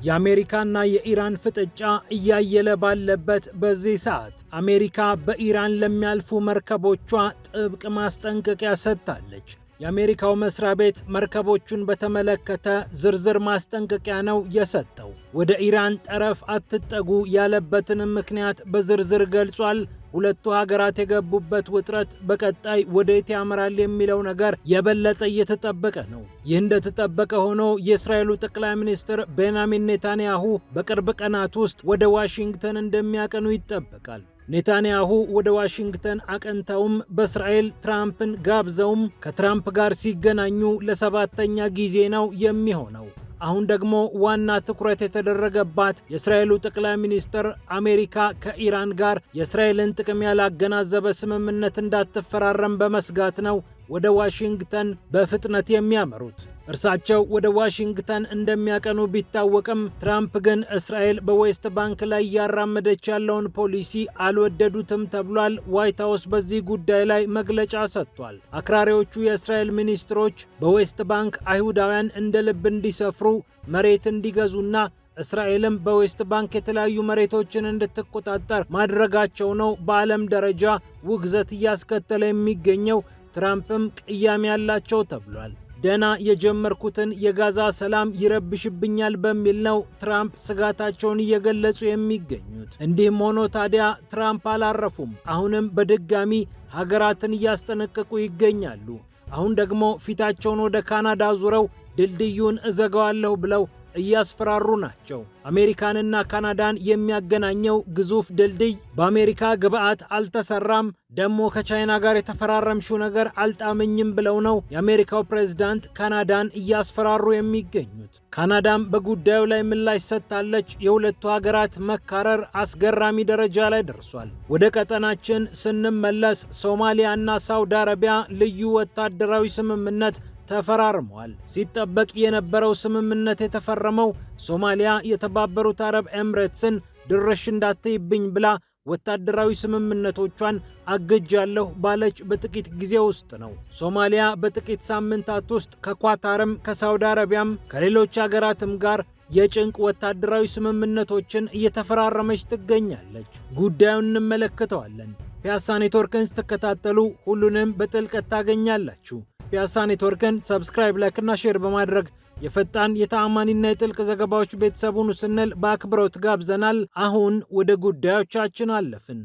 የአሜሪካና የኢራን ፍጥጫ እያየለ ባለበት በዚህ ሰዓት አሜሪካ በኢራን ለሚያልፉ መርከቦቿ ጥብቅ ማስጠንቀቂያ ሰጥታለች። የአሜሪካው መስሪያ ቤት መርከቦቹን በተመለከተ ዝርዝር ማስጠንቀቂያ ነው የሰጠው። ወደ ኢራን ጠረፍ አትጠጉ ያለበትንም ምክንያት በዝርዝር ገልጿል። ሁለቱ ሀገራት የገቡበት ውጥረት በቀጣይ ወዴት ያመራል የሚለው ነገር የበለጠ እየተጠበቀ ነው። ይህ እንደተጠበቀ ሆኖ የእስራኤሉ ጠቅላይ ሚኒስትር ቤንያሚን ኔታንያሁ በቅርብ ቀናት ውስጥ ወደ ዋሽንግተን እንደሚያቀኑ ይጠበቃል። ኔታንያሁ ወደ ዋሽንግተን አቀንተውም በእስራኤል ትራምፕን ጋብዘውም ከትራምፕ ጋር ሲገናኙ ለሰባተኛ ጊዜ ነው የሚሆነው። አሁን ደግሞ ዋና ትኩረት የተደረገባት የእስራኤሉ ጠቅላይ ሚኒስትር አሜሪካ ከኢራን ጋር የእስራኤልን ጥቅም ያላገናዘበ ስምምነት እንዳትፈራረም በመስጋት ነው ወደ ዋሽንግተን በፍጥነት የሚያመሩት። እርሳቸው ወደ ዋሽንግተን እንደሚያቀኑ ቢታወቅም ትራምፕ ግን እስራኤል በዌስት ባንክ ላይ እያራመደች ያለውን ፖሊሲ አልወደዱትም ተብሏል። ዋይት ሀውስ በዚህ ጉዳይ ላይ መግለጫ ሰጥቷል። አክራሪዎቹ የእስራኤል ሚኒስትሮች በዌስት ባንክ አይሁዳውያን እንደ ልብ እንዲሰፍሩ፣ መሬት እንዲገዙና እስራኤልም በዌስት ባንክ የተለያዩ መሬቶችን እንድትቆጣጠር ማድረጋቸው ነው በዓለም ደረጃ ውግዘት እያስከተለ የሚገኘው። ትራምፕም ቅያሜ ያላቸው ተብሏል። ደና የጀመርኩትን የጋዛ ሰላም ይረብሽብኛል በሚል ነው ትራምፕ ስጋታቸውን እየገለጹ የሚገኙት። እንዲህም ሆኖ ታዲያ ትራምፕ አላረፉም። አሁንም በድጋሚ ሀገራትን እያስጠነቀቁ ይገኛሉ። አሁን ደግሞ ፊታቸውን ወደ ካናዳ ዙረው ድልድዩን እዘጋዋለሁ ብለው እያስፈራሩ ናቸው። አሜሪካንና ካናዳን የሚያገናኘው ግዙፍ ድልድይ በአሜሪካ ግብዓት አልተሰራም፣ ደሞ ከቻይና ጋር የተፈራረምሽው ነገር አልጣመኝም ብለው ነው የአሜሪካው ፕሬዝዳንት ካናዳን እያስፈራሩ የሚገኙት። ካናዳም በጉዳዩ ላይ ምላሽ ሰጥታለች። የሁለቱ ሀገራት መካረር አስገራሚ ደረጃ ላይ ደርሷል። ወደ ቀጠናችን ስንመለስ ሶማሊያና ሳውዲ አረቢያ ልዩ ወታደራዊ ስምምነት ተፈራርመዋል። ሲጠበቅ የነበረው ስምምነት የተፈረመው ሶማሊያ የተባበሩት አረብ ኤምሬትስን ድርሽ እንዳትይብኝ ብላ ወታደራዊ ስምምነቶቿን አግጃለሁ ባለች በጥቂት ጊዜ ውስጥ ነው። ሶማሊያ በጥቂት ሳምንታት ውስጥ ከኳታርም ከሳውዲ አረቢያም ከሌሎች ሀገራትም ጋር የጭንቅ ወታደራዊ ስምምነቶችን እየተፈራረመች ትገኛለች። ጉዳዩን እንመለከተዋለን። ፒያሳ ኔትወርክን ስትከታተሉ ሁሉንም በጥልቀት ታገኛላችሁ። ፒያሳ ኔትወርክን ሰብስክራይብ፣ ላይክ እና ሼር በማድረግ የፈጣን የተአማኒና የጥልቅ ዘገባዎች ቤተሰቡን ስንል በአክብሮት ጋብዘናል። አሁን ወደ ጉዳዮቻችን አለፍን።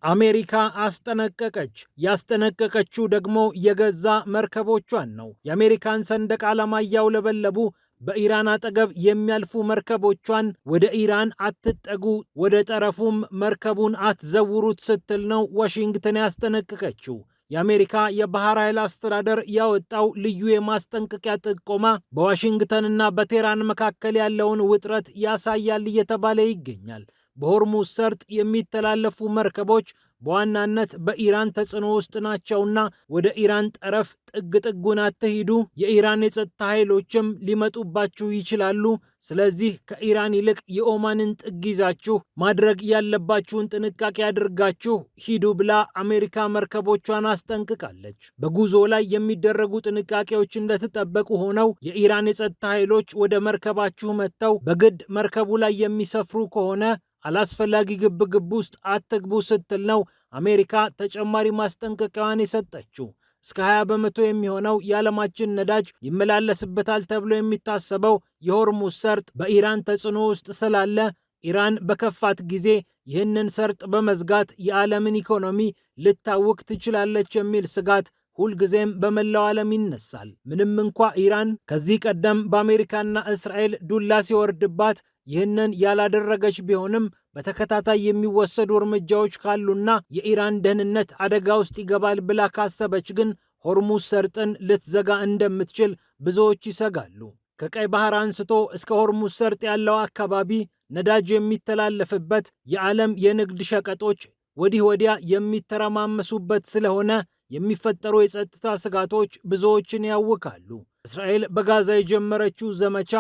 አሜሪካ አስጠነቀቀች። ያስጠነቀቀችው ደግሞ የገዛ መርከቦቿን ነው። የአሜሪካን ሰንደቅ ዓላማ እያውለበለቡ በኢራን አጠገብ የሚያልፉ መርከቦቿን ወደ ኢራን አትጠጉ፣ ወደ ጠረፉም መርከቡን አትዘውሩት ስትል ነው ዋሽንግተን ያስጠነቀቀችው። የአሜሪካ የባህር ኃይል አስተዳደር ያወጣው ልዩ የማስጠንቀቂያ ጥቆማ በዋሽንግተንና በቴህራን መካከል ያለውን ውጥረት ያሳያል እየተባለ ይገኛል። በሆርሙዝ ሰርጥ የሚተላለፉ መርከቦች በዋናነት በኢራን ተጽዕኖ ውስጥ ናቸውና ወደ ኢራን ጠረፍ ጥግ ጥጉን አትሂዱ፣ የኢራን የጸጥታ ኃይሎችም ሊመጡባችሁ ይችላሉ። ስለዚህ ከኢራን ይልቅ የኦማንን ጥግ ይዛችሁ ማድረግ ያለባችሁን ጥንቃቄ አድርጋችሁ ሂዱ ብላ አሜሪካ መርከቦቿን አስጠንቅቃለች። በጉዞ ላይ የሚደረጉ ጥንቃቄዎች እንደተጠበቁ ሆነው የኢራን የጸጥታ ኃይሎች ወደ መርከባችሁ መጥተው በግድ መርከቡ ላይ የሚሰፍሩ ከሆነ አላስፈላጊ ግብግብ ውስጥ አትግቡ ስትል ነው አሜሪካ ተጨማሪ ማስጠንቀቂያዋን የሰጠችው። እስከ 20 በመቶ የሚሆነው የዓለማችን ነዳጅ ይመላለስበታል ተብሎ የሚታሰበው የሆርሙዝ ሰርጥ በኢራን ተጽዕኖ ውስጥ ስላለ ኢራን በከፋት ጊዜ ይህንን ሰርጥ በመዝጋት የዓለምን ኢኮኖሚ ልታውክ ትችላለች የሚል ስጋት ሁልጊዜም በመላው ዓለም ይነሳል። ምንም እንኳ ኢራን ከዚህ ቀደም በአሜሪካና እስራኤል ዱላ ሲወርድባት ይህንን ያላደረገች ቢሆንም በተከታታይ የሚወሰዱ እርምጃዎች ካሉና የኢራን ደህንነት አደጋ ውስጥ ይገባል ብላ ካሰበች ግን ሆርሙዝ ሰርጥን ልትዘጋ እንደምትችል ብዙዎች ይሰጋሉ። ከቀይ ባህር አንስቶ እስከ ሆርሙዝ ሰርጥ ያለው አካባቢ ነዳጅ የሚተላለፍበት፣ የዓለም የንግድ ሸቀጦች ወዲህ ወዲያ የሚተረማመሱበት ስለሆነ የሚፈጠሩ የጸጥታ ስጋቶች ብዙዎችን ያውካሉ። እስራኤል በጋዛ የጀመረችው ዘመቻ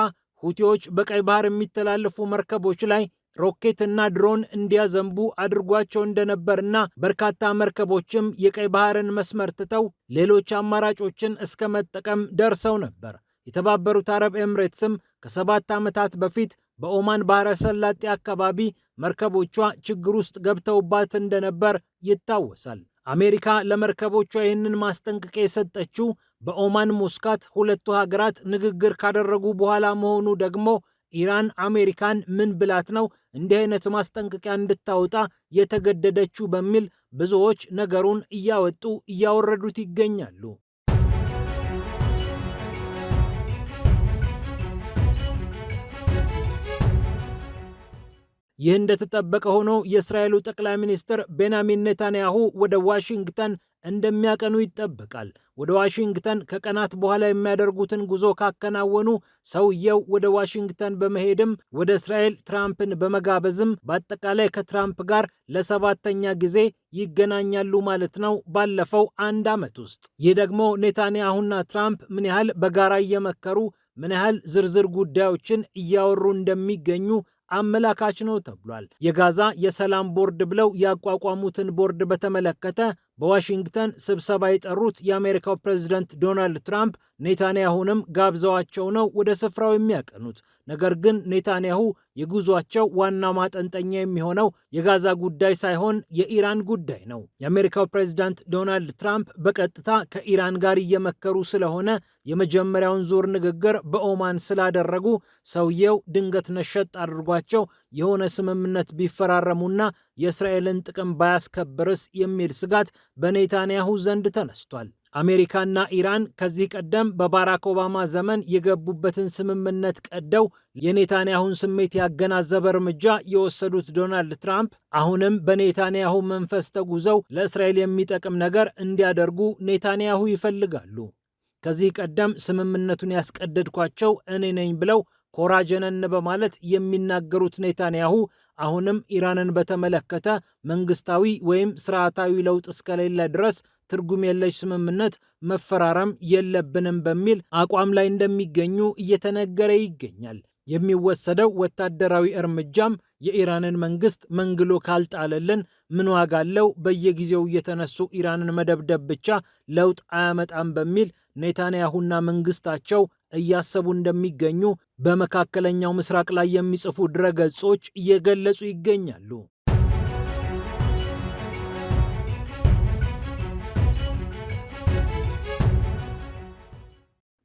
ሁቲዎች በቀይ ባህር የሚተላለፉ መርከቦች ላይ ሮኬትና ድሮን እንዲያዘንቡ አድርጓቸው እንደነበርና በርካታ መርከቦችም የቀይ ባህርን መስመር ትተው ሌሎች አማራጮችን እስከ መጠቀም ደርሰው ነበር። የተባበሩት አረብ ኤምሬትስም ከ7 ዓመታት በፊት በኦማን ባህረ ሰላጤ አካባቢ መርከቦቿ ችግር ውስጥ ገብተውባት እንደነበር ይታወሳል። አሜሪካ ለመርከቦቿ ይህንን ማስጠንቀቂያ የሰጠችው በኦማን ሙስካት ሁለቱ ሀገራት ንግግር ካደረጉ በኋላ መሆኑ ደግሞ ኢራን አሜሪካን ምን ብላት ነው እንዲህ አይነት ማስጠንቀቂያ እንድታወጣ የተገደደችው በሚል ብዙዎች ነገሩን እያወጡ እያወረዱት ይገኛሉ። ይህ እንደተጠበቀ ሆኖ የእስራኤሉ ጠቅላይ ሚኒስትር ቤንያሚን ኔታንያሁ ወደ ዋሽንግተን እንደሚያቀኑ ይጠበቃል። ወደ ዋሽንግተን ከቀናት በኋላ የሚያደርጉትን ጉዞ ካከናወኑ ሰውየው ወደ ዋሽንግተን በመሄድም ወደ እስራኤል ትራምፕን በመጋበዝም በአጠቃላይ ከትራምፕ ጋር ለ7ኛ ጊዜ ይገናኛሉ ማለት ነው ባለፈው 1 ዓመት ውስጥ። ይህ ደግሞ ኔታንያሁና ትራምፕ ምን ያህል በጋራ እየመከሩ ምን ያህል ዝርዝር ጉዳዮችን እያወሩ እንደሚገኙ አመላካች ነው ተብሏል። የጋዛ የሰላም ቦርድ ብለው ያቋቋሙትን ቦርድ በተመለከተ በዋሽንግተን ስብሰባ የጠሩት የአሜሪካው ፕሬዝዳንት ዶናልድ ትራምፕ ኔታንያሁንም ጋብዘዋቸው ነው ወደ ስፍራው የሚያቀኑት። ነገር ግን ኔታንያሁ የጉዟቸው ዋና ማጠንጠኛ የሚሆነው የጋዛ ጉዳይ ሳይሆን የኢራን ጉዳይ ነው። የአሜሪካው ፕሬዝዳንት ዶናልድ ትራምፕ በቀጥታ ከኢራን ጋር እየመከሩ ስለሆነ የመጀመሪያውን ዙር ንግግር በኦማን ስላደረጉ ሰውየው ድንገት ነሸጥ አድርጓቸው የሆነ ስምምነት ቢፈራረሙና የእስራኤልን ጥቅም ባያስከብርስ የሚል ስጋት በኔታንያሁ ዘንድ ተነስቷል። አሜሪካና ኢራን ከዚህ ቀደም በባራክ ኦባማ ዘመን የገቡበትን ስምምነት ቀደው የኔታንያሁን ስሜት ያገናዘበ እርምጃ የወሰዱት ዶናልድ ትራምፕ አሁንም በኔታንያሁ መንፈስ ተጉዘው ለእስራኤል የሚጠቅም ነገር እንዲያደርጉ ኔታንያሁ ይፈልጋሉ። ከዚህ ቀደም ስምምነቱን ያስቀደድኳቸው እኔ ነኝ ብለው ኮራ ጀነን በማለት የሚናገሩት ኔታንያሁ አሁንም ኢራንን በተመለከተ መንግስታዊ ወይም ስርዓታዊ ለውጥ እስከሌለ ድረስ ትርጉም የለሽ ስምምነት መፈራረም የለብንም በሚል አቋም ላይ እንደሚገኙ እየተነገረ ይገኛል። የሚወሰደው ወታደራዊ እርምጃም የኢራንን መንግስት መንግሎ ካልጣለልን ምን ዋጋ አለው? በየጊዜው እየተነሱ ኢራንን መደብደብ ብቻ ለውጥ አያመጣም በሚል ኔታንያሁና መንግስታቸው እያሰቡ እንደሚገኙ በመካከለኛው ምስራቅ ላይ የሚጽፉ ድረገጾች እየገለጹ ይገኛሉ።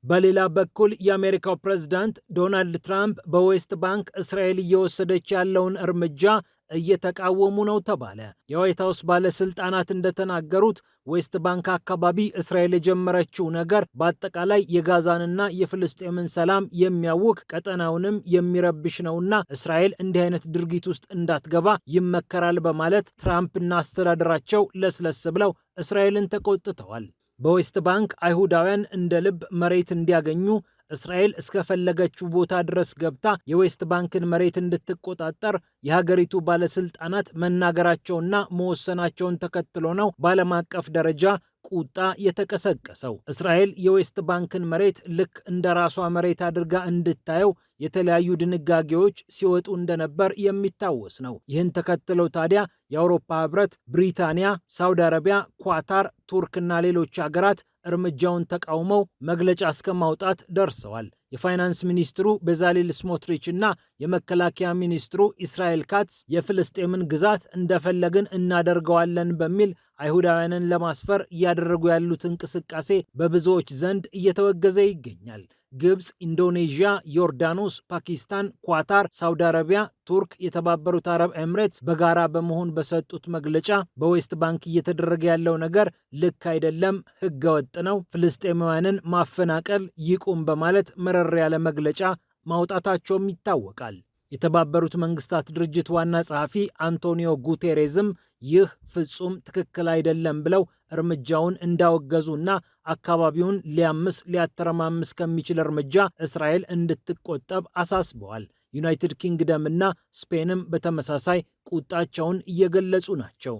በሌላ በኩል የአሜሪካው ፕሬዝዳንት ዶናልድ ትራምፕ በዌስት ባንክ እስራኤል እየወሰደች ያለውን እርምጃ እየተቃወሙ ነው ተባለ። የዋይት ሀውስ ባለስልጣናት እንደተናገሩት ዌስት ባንክ አካባቢ እስራኤል የጀመረችው ነገር በአጠቃላይ የጋዛንና የፍልስጤምን ሰላም የሚያውክ ቀጠናውንም የሚረብሽ ነውና እስራኤል እንዲህ አይነት ድርጊት ውስጥ እንዳትገባ ይመከራል በማለት ትራምፕና አስተዳደራቸው ለስለስ ብለው እስራኤልን ተቆጥተዋል። በዌስት ባንክ አይሁዳውያን እንደ ልብ መሬት እንዲያገኙ እስራኤል እስከፈለገችው ቦታ ድረስ ገብታ የዌስት ባንክን መሬት እንድትቆጣጠር የሀገሪቱ ባለስልጣናት መናገራቸውና መወሰናቸውን ተከትሎ ነው በዓለም አቀፍ ደረጃ ቁጣ የተቀሰቀሰው። እስራኤል የዌስት ባንክን መሬት ልክ እንደ ራሷ መሬት አድርጋ እንድታየው የተለያዩ ድንጋጌዎች ሲወጡ እንደነበር የሚታወስ ነው። ይህን ተከትለው ታዲያ የአውሮፓ ህብረት፣ ብሪታንያ፣ ሳውዲ አረቢያ፣ ኳታር፣ ቱርክና ሌሎች ሀገራት እርምጃውን ተቃውመው መግለጫ እስከ ማውጣት ደርሰዋል። የፋይናንስ ሚኒስትሩ ቤዛሌል ስሞትሪች እና የመከላከያ ሚኒስትሩ ኢስራኤል ካትስ የፍልስጤምን ግዛት እንደፈለግን እናደርገዋለን በሚል አይሁዳውያንን ለማስፈር እያደረጉ ያሉት እንቅስቃሴ በብዙዎች ዘንድ እየተወገዘ ይገኛል። ግብፅ፣ ኢንዶኔዥያ፣ ዮርዳኖስ፣ ፓኪስታን፣ ኳታር፣ ሳውዲ አረቢያ፣ ቱርክ፣ የተባበሩት አረብ ኤምሬትስ በጋራ በመሆን በሰጡት መግለጫ በዌስት ባንክ እየተደረገ ያለው ነገር ልክ አይደለም፣ ህገወጥ ነው፣ ፍልስጤማውያንን ማፈናቀል ይቁም በማለት መረር ያለ መግለጫ ማውጣታቸውም ይታወቃል። የተባበሩት መንግስታት ድርጅት ዋና ጸሐፊ አንቶኒዮ ጉቴሬዝም ይህ ፍጹም ትክክል አይደለም ብለው እርምጃውን እንዳወገዙና አካባቢውን ሊያተረማምስ ከሚችል እርምጃ እስራኤል እንድትቆጠብ አሳስበዋል። ዩናይትድ ኪንግደም እና ስፔንም በተመሳሳይ ቁጣቸውን እየገለጹ ናቸው።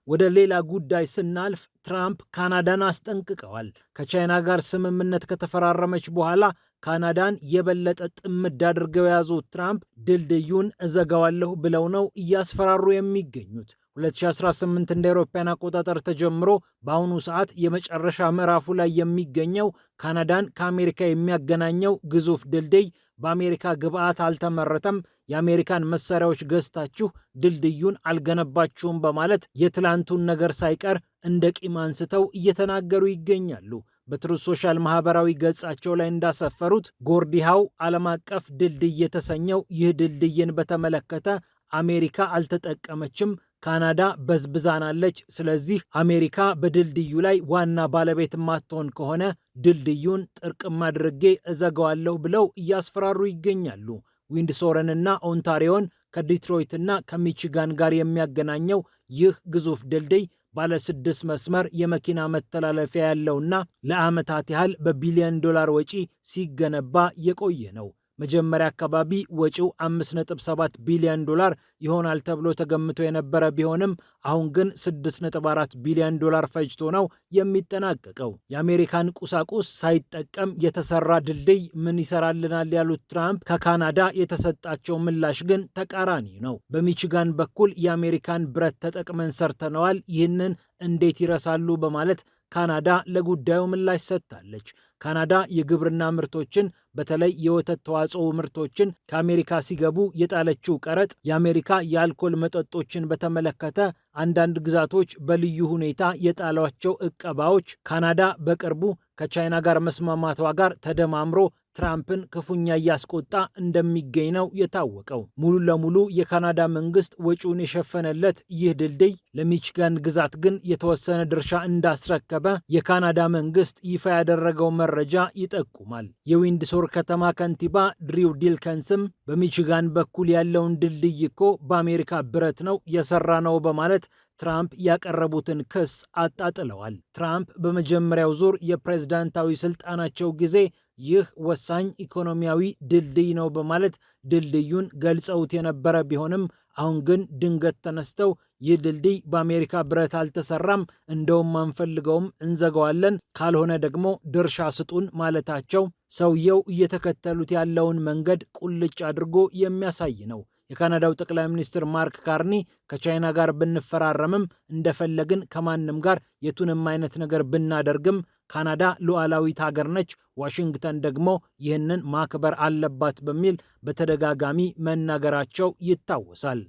ወደ ሌላ ጉዳይ ስናልፍ ትራምፕ ካናዳን አስጠንቅቀዋል። ከቻይና ጋር ስምምነት ከተፈራረመች በኋላ ካናዳን የበለጠ ጥምድ አድርገው የያዙት ትራምፕ ድልድዩን እዘጋዋለሁ ብለው ነው እያስፈራሩ የሚገኙት። 2018 እንደ አውሮፓውያን አቆጣጠር ተጀምሮ በአሁኑ ሰዓት የመጨረሻ ምዕራፉ ላይ የሚገኘው ካናዳን ከአሜሪካ የሚያገናኘው ግዙፍ ድልድይ በአሜሪካ ግብዓት አልተመረተም፣ የአሜሪካን መሳሪያዎች ገዝታችሁ ድልድዩን አልገነባችሁም በማለት የትላንቱን ነገር ሳይቀር እንደ ቂም አንስተው እየተናገሩ ይገኛሉ። በትሩዝ ሶሻል ማህበራዊ ገጻቸው ላይ እንዳሰፈሩት ጎርዲ ሃው ዓለም አቀፍ ድልድይ የተሰኘው ይህ ድልድይን በተመለከተ አሜሪካ አልተጠቀመችም፣ ካናዳ በዝብዛናለች። ስለዚህ አሜሪካ በድልድዩ ላይ ዋና ባለቤት ማትሆን ከሆነ ድልድዩን ጥርቅም አድርጌ እዘጋዋለሁ ብለው እያስፈራሩ ይገኛሉ። ዊንድሶርንና ኦንታሪዮን ከዲትሮይትና ከሚቺጋን ጋር የሚያገናኘው ይህ ግዙፍ ድልድይ ባለ 6 መስመር የመኪና መተላለፊያ ያለውና ለዓመታት ያህል በቢሊዮን ዶላር ወጪ ሲገነባ የቆየ ነው። መጀመሪያ አካባቢ ወጪው 5.7 ቢሊዮን ዶላር ይሆናል ተብሎ ተገምቶ የነበረ ቢሆንም አሁን ግን 6.4 ቢሊዮን ዶላር ፈጅቶ ነው የሚጠናቀቀው። የአሜሪካን ቁሳቁስ ሳይጠቀም የተሰራ ድልድይ ምን ይሰራልናል ያሉት ትራምፕ ከካናዳ የተሰጣቸው ምላሽ ግን ተቃራኒ ነው። በሚቺጋን በኩል የአሜሪካን ብረት ተጠቅመን ሰርተነዋል፣ ይህንን እንዴት ይረሳሉ በማለት ካናዳ ለጉዳዩ ምላሽ ሰጥታለች። ካናዳ የግብርና ምርቶችን በተለይ የወተት ተዋጽኦ ምርቶችን ከአሜሪካ ሲገቡ የጣለችው ቀረጥ የአሜሪካ የአልኮል መጠጦችን በተመለከተ አንዳንድ ግዛቶች በልዩ ሁኔታ የጣሏቸው ዕቀባዎች ካናዳ በቅርቡ ከቻይና ጋር መስማማቷ ጋር ተደማምሮ ትራምፕን ክፉኛ እያስቆጣ እንደሚገኝ ነው የታወቀው። ሙሉ ለሙሉ የካናዳ መንግስት ወጪውን የሸፈነለት ይህ ድልድይ ለሚቺጋን ግዛት ግን የተወሰነ ድርሻ እንዳስረከበ የካናዳ መንግስት ይፋ ያደረገው መረጃ ይጠቁማል። የዊንድሶር ከተማ ከንቲባ ድሪው ዲልከንስም በሚቺጋን በኩል ያለውን ድልድይ እኮ በአሜሪካ ብረት ነው የሰራ ነው በማለት ትራምፕ ያቀረቡትን ክስ አጣጥለዋል። ትራምፕ በመጀመሪያው ዙር የፕሬዝዳንታዊ ስልጣናቸው ጊዜ ይህ ወሳኝ ኢኮኖሚያዊ ድልድይ ነው በማለት ድልድዩን ገልጸውት የነበረ ቢሆንም አሁን ግን ድንገት ተነስተው ይህ ድልድይ በአሜሪካ ብረት አልተሰራም፣ እንደውም አንፈልገውም፣ እንዘጋዋለን፣ ካልሆነ ደግሞ ድርሻ ስጡን ማለታቸው ሰውየው እየተከተሉት ያለውን መንገድ ቁልጭ አድርጎ የሚያሳይ ነው። የካናዳው ጠቅላይ ሚኒስትር ማርክ ካርኒ ከቻይና ጋር ብንፈራረምም እንደፈለግን ከማንም ጋር የቱንም አይነት ነገር ብናደርግም ካናዳ ሉዓላዊት ሀገር ነች፣ ዋሽንግተን ደግሞ ይህንን ማክበር አለባት በሚል በተደጋጋሚ መናገራቸው ይታወሳል።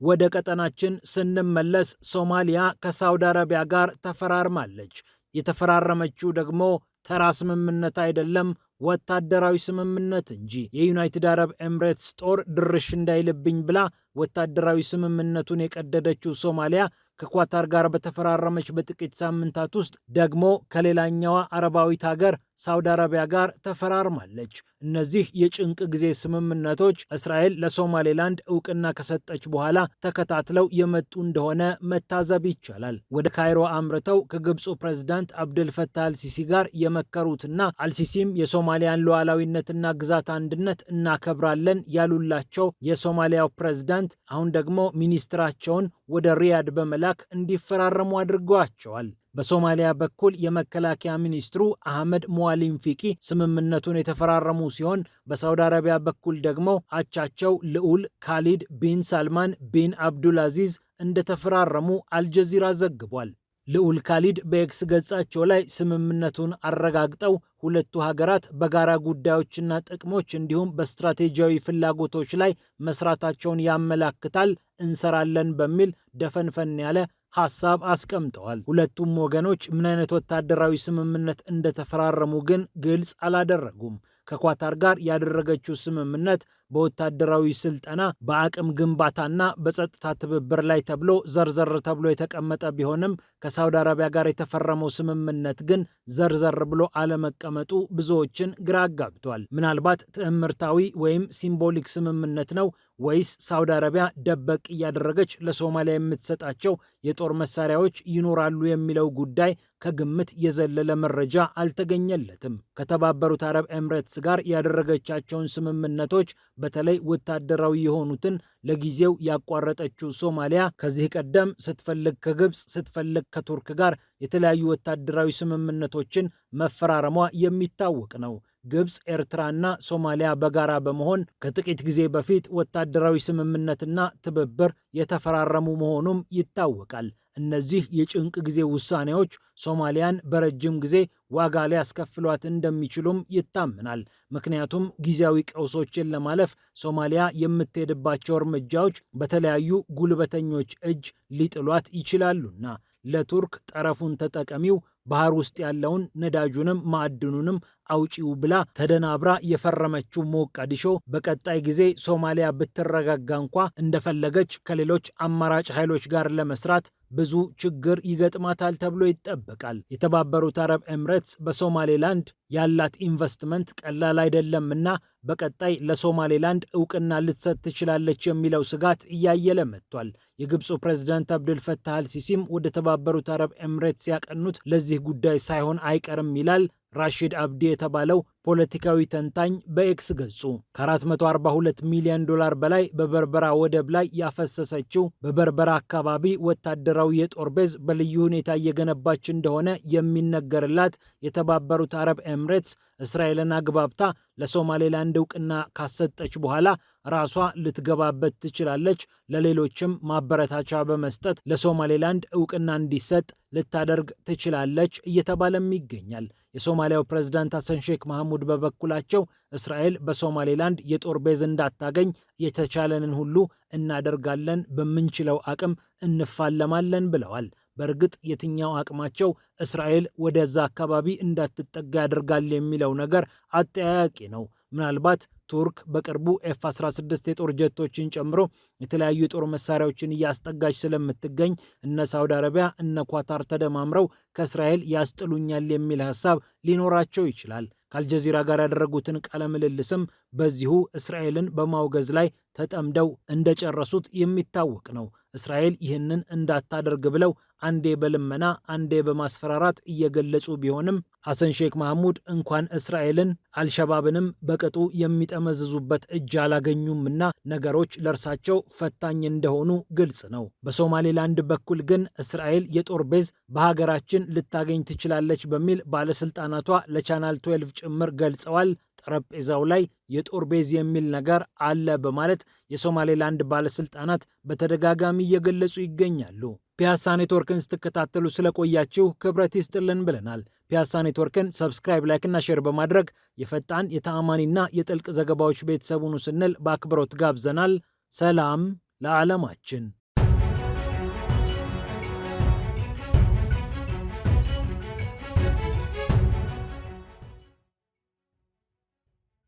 ወደ ቀጠናችን ስንመለስ ሶማሊያ ከሳውዲ አረቢያ ጋር ተፈራርማለች። የተፈራረመችው ደግሞ ተራ ስምምነት አይደለም፣ ወታደራዊ ስምምነት እንጂ። የዩናይትድ አረብ ኤምሬትስ ጦር ድርሽ እንዳይልብኝ ብላ ወታደራዊ ስምምነቱን የቀደደችው ሶማሊያ ከኳታር ጋር በተፈራረመች በጥቂት ሳምንታት ውስጥ ደግሞ ከሌላኛዋ አረባዊት ሀገር ሳውዲ አረቢያ ጋር ተፈራርማለች። እነዚህ የጭንቅ ጊዜ ስምምነቶች እስራኤል ለሶማሌላንድ እውቅና ከሰጠች በኋላ ተከታትለው የመጡ እንደሆነ መታዘብ ይቻላል። ወደ ካይሮ አምርተው ከግብፁ ፕሬዝዳንት አብደልፈታህ አልሲሲ ጋር የመከሩትና አልሲሲም የሶማሊያን ሉዓላዊነትና ግዛት አንድነት እናከብራለን ያሉላቸው የሶማሊያው ፕሬዝዳንት አሁን ደግሞ ሚኒስትራቸውን ወደ ሪያድ በመላክ እንዲፈራረሙ አድርገዋቸዋል። በሶማሊያ በኩል የመከላከያ ሚኒስትሩ አህመድ ሙዋሊም ፊቂ ስምምነቱን የተፈራረሙ ሲሆን በሳውዲ አረቢያ በኩል ደግሞ አቻቸው ልዑል ካሊድ ቢን ሳልማን ቢን አብዱልአዚዝ እንደተፈራረሙ አልጀዚራ ዘግቧል። ልዑል ካሊድ በኤክስ ገጻቸው ላይ ስምምነቱን አረጋግጠው ሁለቱ ሀገራት በጋራ ጉዳዮችና ጥቅሞች እንዲሁም በስትራቴጂያዊ ፍላጎቶች ላይ መስራታቸውን ያመላክታል፣ እንሰራለን በሚል ደፈንፈን ያለ ሐሳብ አስቀምጠዋል። ሁለቱም ወገኖች ምን አይነት ወታደራዊ ስምምነት እንደተፈራረሙ ግን ግልጽ አላደረጉም። ከኳታር ጋር ያደረገችው ስምምነት በወታደራዊ ስልጠና፣ በአቅም ግንባታና በጸጥታ ትብብር ላይ ተብሎ ዘርዘር ተብሎ የተቀመጠ ቢሆንም ከሳውዲ አረቢያ ጋር የተፈረመው ስምምነት ግን ዘርዘር ብሎ አለመቀመጡ ብዙዎችን ግራ አጋብቷል። ምናልባት ትዕምርታዊ ወይም ሲምቦሊክ ስምምነት ነው ወይስ ሳውዲ አረቢያ ደበቅ እያደረገች ለሶማሊያ የምትሰጣቸው የጦር መሳሪያዎች ይኖራሉ የሚለው ጉዳይ ከግምት የዘለለ መረጃ አልተገኘለትም። ከተባበሩት አረብ ኤምሬትስ ጋር ያደረገቻቸውን ስምምነቶች በተለይ ወታደራዊ የሆኑትን ለጊዜው ያቋረጠችው ሶማሊያ ከዚህ ቀደም ስትፈልግ ከግብፅ ስትፈልግ ከቱርክ ጋር የተለያዩ ወታደራዊ ስምምነቶችን መፈራረሟ የሚታወቅ ነው። ግብፅ፣ ኤርትራና ሶማሊያ በጋራ በመሆን ከጥቂት ጊዜ በፊት ወታደራዊ ስምምነትና ትብብር የተፈራረሙ መሆኑም ይታወቃል። እነዚህ የጭንቅ ጊዜ ውሳኔዎች ሶማሊያን በረጅም ጊዜ ዋጋ ሊያስከፍሏት እንደሚችሉም ይታመናል። ምክንያቱም ጊዜያዊ ቀውሶችን ለማለፍ ሶማሊያ የምትሄድባቸው እርምጃዎች በተለያዩ ጉልበተኞች እጅ ሊጥሏት ይችላሉና። ለቱርክ ጠረፉን ተጠቀሚው፣ ባህር ውስጥ ያለውን ነዳጁንም ማዕድኑንም አውጪው ብላ ተደናብራ የፈረመችው ሞቃዲሾ በቀጣይ ጊዜ ሶማሊያ ብትረጋጋ እንኳ እንደፈለገች ከሌሎች አማራጭ ኃይሎች ጋር ለመስራት ብዙ ችግር ይገጥማታል ተብሎ ይጠበቃል። የተባበሩት አረብ ኤምሬትስ በሶማሌላንድ ያላት ኢንቨስትመንት ቀላል አይደለምና በቀጣይ ለሶማሌላንድ እውቅና ልትሰጥ ትችላለች የሚለው ስጋት እያየለ መጥቷል። የግብፁ ፕሬዝዳንት አብዱል ፈታህ አልሲሲም ወደ ተባበሩት አረብ ኤምሬትስ ያቀኑት ለዚህ ጉዳይ ሳይሆን አይቀርም ይላል ራሺድ አብዲ የተባለው ፖለቲካዊ ተንታኝ በኤክስ ገጹ። ከ442 ሚሊዮን ዶላር በላይ በበርበራ ወደብ ላይ ያፈሰሰችው በበርበራ አካባቢ ወታደራዊ የጦር ቤዝ በልዩ ሁኔታ እየገነባች እንደሆነ የሚነገርላት የተባበሩት አረብ ኤምሬትስ እስራኤልን አግባብታ ለሶማሌላንድ እውቅና ካሰጠች በኋላ ራሷ ልትገባበት ትችላለች። ለሌሎችም ማበረታቻ በመስጠት ለሶማሌላንድ እውቅና እንዲሰጥ ልታደርግ ትችላለች እየተባለም ይገኛል። የሶማሊያው ፕሬዝዳንት ሐሰን ሼክ መሐሙድ በበኩላቸው እስራኤል በሶማሌላንድ የጦር ቤዝ እንዳታገኝ የተቻለንን ሁሉ እናደርጋለን፣ በምንችለው አቅም እንፋለማለን ብለዋል። በእርግጥ የትኛው አቅማቸው እስራኤል ወደዛ አካባቢ እንዳትጠጋ ያደርጋል የሚለው ነገር አጠያያቂ ነው። ምናልባት ቱርክ በቅርቡ ኤፍ-16 የጦር ጀቶችን ጨምሮ የተለያዩ የጦር መሳሪያዎችን እያስጠጋች ስለምትገኝ እነ ሳውዲ አረቢያ እነ ኳታር ተደማምረው ከእስራኤል ያስጥሉኛል የሚል ሀሳብ ሊኖራቸው ይችላል። ከአልጀዚራ ጋር ያደረጉትን ቃለ ምልልስም በዚሁ እስራኤልን በማውገዝ ላይ ተጠምደው እንደጨረሱት የሚታወቅ ነው። እስራኤል ይህንን እንዳታደርግ ብለው አንዴ በልመና አንዴ በማስፈራራት እየገለጹ ቢሆንም ሐሰን ሼክ መሐሙድ እንኳን እስራኤልን አልሸባብንም በቅጡ የሚጠመዝዙበት እጅ አላገኙምና ነገሮች ለእርሳቸው ፈታኝ እንደሆኑ ግልጽ ነው። በሶማሌላንድ በኩል ግን እስራኤል የጦር ቤዝ በሀገራችን ልታገኝ ትችላለች በሚል ባለስልጣናቷ ለቻናል 12 ጭምር ገልጸዋል። ጠረጴዛው ላይ የጦር ቤዝ የሚል ነገር አለ በማለት የሶማሌላንድ ባለስልጣናት በተደጋጋሚ እየገለጹ ይገኛሉ። ፒያሳ ኔትወርክን ስትከታተሉ ስለቆያችሁ ክብረት ይስጥልን ብለናል። ፒያሳ ኔትወርክን ሰብስክራይብ፣ ላይክ እና ሼር በማድረግ የፈጣን የተአማኒና የጥልቅ ዘገባዎች ቤተሰቡን ስንል በአክብሮት ጋብዘናል። ሰላም ለዓለማችን።